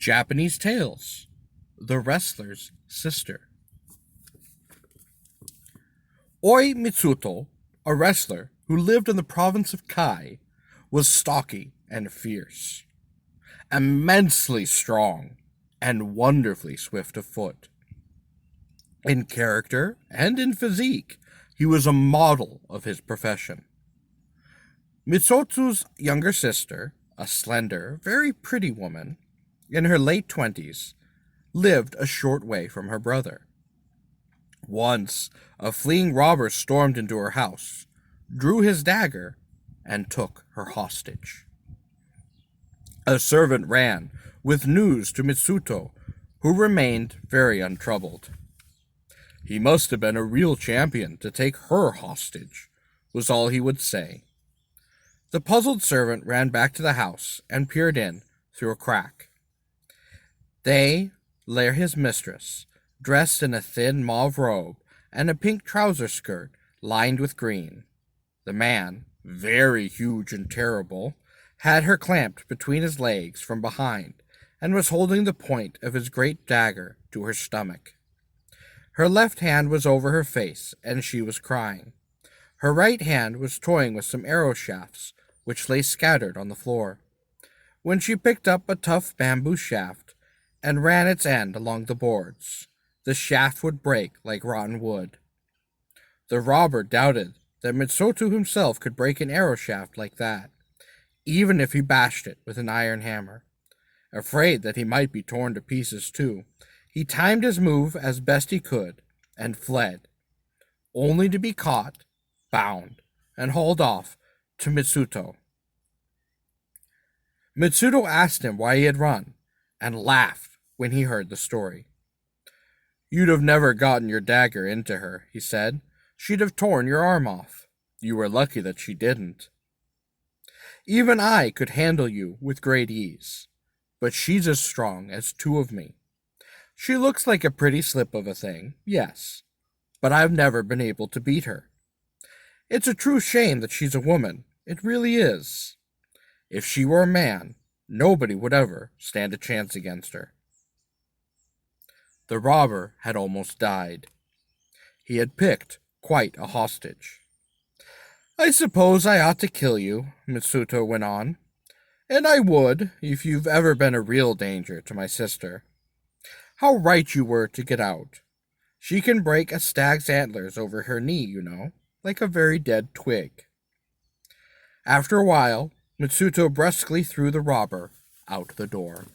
Japanese Tales, The Wrestler's Sister. Oi Mitsuto, a wrestler who lived in the province of Kai, was stocky and fierce, immensely strong, and wonderfully swift of foot. In character and in physique, he was a model of his profession. Mitsuto's younger sister, a slender, very pretty woman, in her late 20s, lived a short way from her brother. Once, a fleeing robber stormed into her house, drew his dagger, and took her hostage. A servant ran with news to Mitsuto, who remained very untroubled. He must have been a real champion to take her hostage, was all he would say. The puzzled servant ran back to the house and peered in through a crack. They lay his mistress, dressed in a thin mauve robe and a pink trouser skirt lined with green. The man, very huge and terrible, had her clamped between his legs from behind and was holding the point of his great dagger to her stomach. Her left hand was over her face, and she was crying. Her right hand was toying with some arrow shafts, which lay scattered on the floor. When she picked up a tough bamboo shaft and ran its end along the boards, the shaft would break like rotten wood. The robber doubted that Mitsuto himself could break an arrow shaft like that, even if he bashed it with an iron hammer. Afraid that he might be torn to pieces too, he timed his move as best he could and fled, only to be caught, bound, and hauled off to Mitsuto. Mitsuto asked him why he had run, and laughed when he heard the story. "You'd have never gotten your dagger into her," he said. "She'd have torn your arm off. You were lucky that she didn't. Even I could handle you with great ease, but she's as strong as two of me. She looks like a pretty slip of a thing, yes, but I've never been able to beat her. It's a true shame that she's a woman, it really is. If she were a man, nobody would ever stand a chance against her." The robber had almost died. He had picked quite a hostage. "I suppose I ought to kill you," Mitsuto went on, "and I would if you've ever been a real danger to my sister. How right you were to get out. She can break a stag's antlers over her knee, you know, like a very dead twig." After a while, Mitsuto brusquely threw the robber out the door.